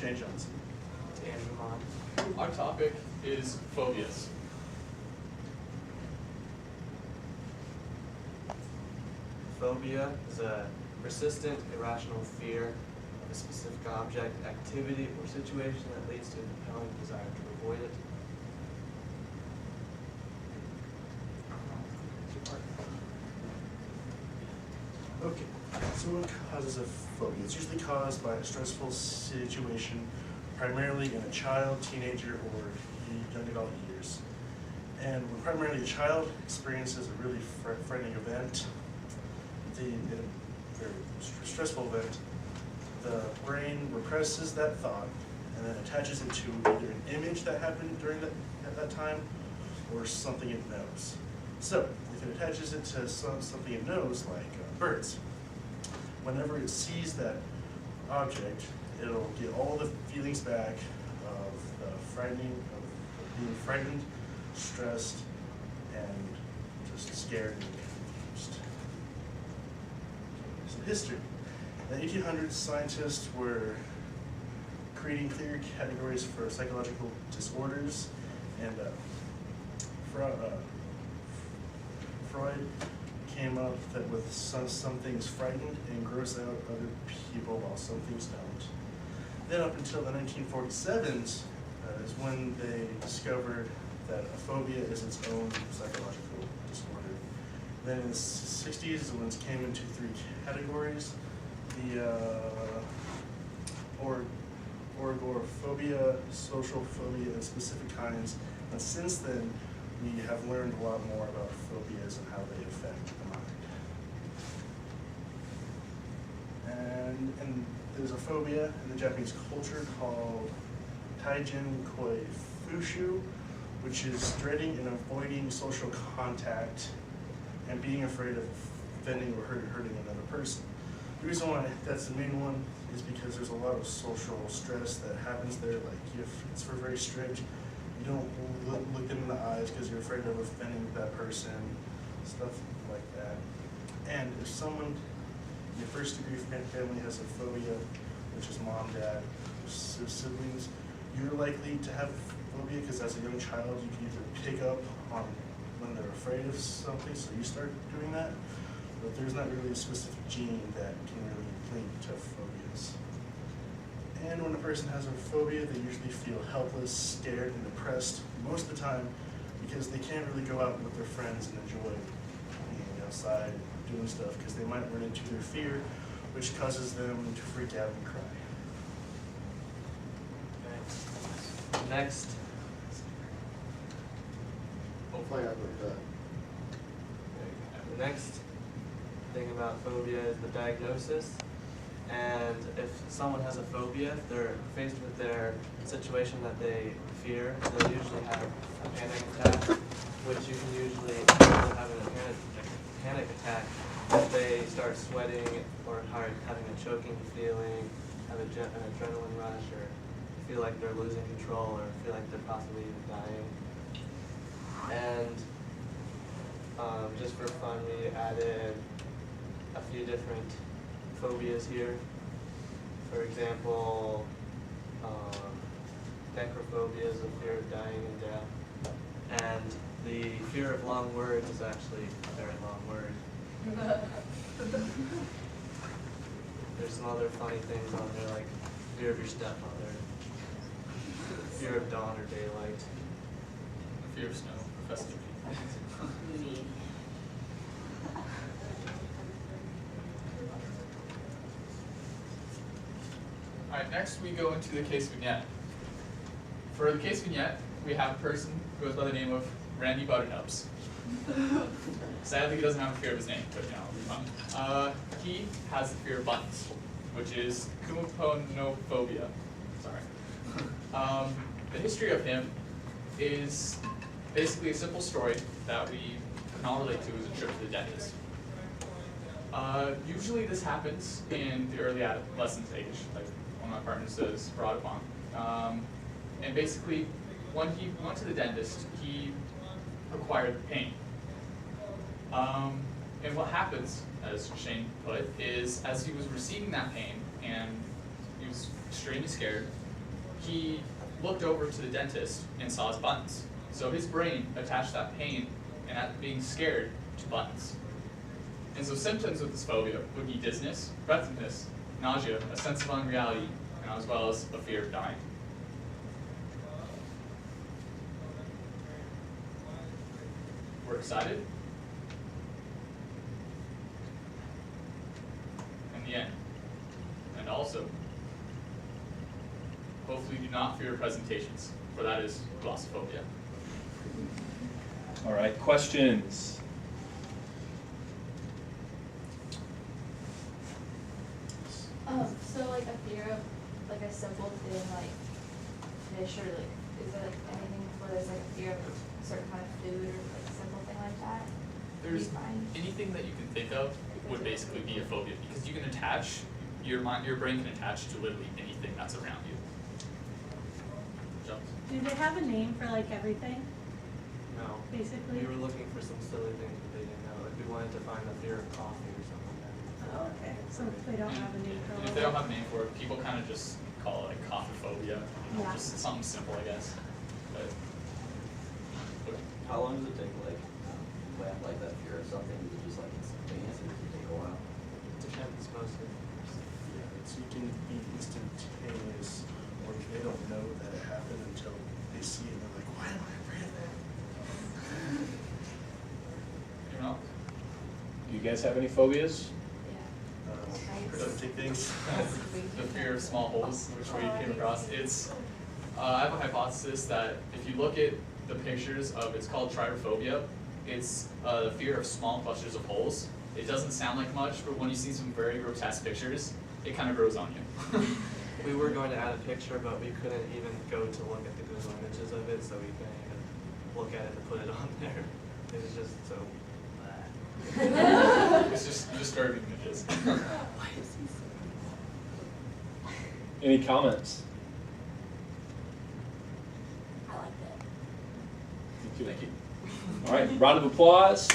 Shane Johnson. Andrew Hahn. Our topic is phobias. Phobia is a persistent, irrational fear of a specific object, activity, or situation that leads to a compelling desire to avoid it. Okay, so what causes a phobia? It's usually caused by a stressful situation, primarily in a child, teenager, or young adult years. And when primarily a child experiences a really frightening event, a very stressful event, the brain represses that thought and then attaches it to either an image that happened during at that time or something it knows. So, if it attaches it to something it knows, like birds, whenever it sees that object, it'll get all the feelings back of being frightened, stressed, and just scared and confused. So history. In the 1800s, scientists were creating clear categories for psychological disorders, and Freud came up that with some things frighten and gross out other people while some things don't. Then up until the 1947s is when they discovered that a phobia is its own psychological disorder. Then in the 60s, the ones came into three categories: the agoraphobia, social phobia, and specific kinds. And since then, we have learned a lot more about phobias and how they affect the mind. And there's a phobia in the Japanese culture called Taijin Koi Fushu, which is dreading and avoiding social contact and being afraid of offending or hurting another person. The reason why that's the main one is because there's a lot of social stress that happens there. Like if it's very strict, you don't look them in the eyes because you're afraid of offending that person, stuff like that. And if someone in your first degree family has a phobia, which is mom, dad, siblings, you're likely to have phobia because as a young child you can either pick up on when they're afraid of something, so you start doing that, but there's not really a specific gene that can really link to phobias. And when a person has a phobia, they usually feel helpless, scared, and depressed most of the time because they can't really go out with their friends and enjoy being outside and doing stuff because they might run into their fear, which causes them to freak out and cry. Okay. Next. Hopefully I looked up. The next thing about phobia is the diagnosis. And if someone has a phobia, if they're faced with their situation that they fear, they'll usually have a panic attack, which you can usually have a panic attack if they start sweating or having a choking feeling, have an adrenaline rush, or feel like they're losing control, or feel like they're possibly even dying. And just for fun, we added a few different phobias here. For example, necrophobia is the fear of dying and death. And the fear of long words is actually a very long word. There's some other funny things on there, like fear of your stepmother, fear of dawn or daylight. Fear of snow, Professor G. Alright, next we go into the case vignette. For the case vignette, we have a person who goes by the name of Randy Butternups. Sadly, he doesn't have a fear of his name, but it'll be fun. He has the fear of buttons, which is kumoponophobia. Sorry. The history of him is basically a simple story that we can all relate to as a trip to the dentist. Usually this happens in the early adolescence age, like one of my partners has brought upon. And basically, when he went to the dentist, he acquired pain. And what happens, as Shane put, is as he was receiving that pain and he was extremely scared, he looked over to the dentist and saw his buttons. So his brain attached that pain and that being scared to buttons. And so symptoms of this phobia would be dizziness, breathlessness, nausea, a sense of unreality, and as well as a fear of dying. We're excited? In the end. And also, hopefully do not fear presentations, for that is glossophobia. All right, questions? So like a fear of like a simple thing like fish or like, is there like anything where there's like a fear of a certain kind of food or like a simple thing like that? There's Do you find? anything that you can think of would basically be a phobia, because you can attach, your brain can attach to literally anything that's around you. Jones? Do they have a name for like everything, No. basically? We were looking for some silly things, but they didn't know. Like we wanted to find the fear of coffee or something like that. Oh, okay, so they don't have a name for If it. they don't have a name for it, people kind of just call it like coffeephobia, Yeah. just something simple, I guess. But How long does it take, like, to have like that fear of something, is it just like instantaneous, or does it take a while? Depends mostly. Yeah, you can be instantaneous, or they don't know that it happened until they see it and they're like, why am I afraid of that? you know, Do you guys have any phobias? Cryptic things. the fear of small holes, which we came across. It's I have a hypothesis that if you look at the pictures of, it's called trypophobia. It's the fear of small clusters of holes. It doesn't sound like much, but when you see some very grotesque pictures, it kind of grows on you. We were going to add a picture, but we couldn't even go to look at the Google images of it, so we couldn't even look at it to put it on there. It was just so It's just disturbing images. Any comments? I like that. Thank you. Thank you. All right, round of applause.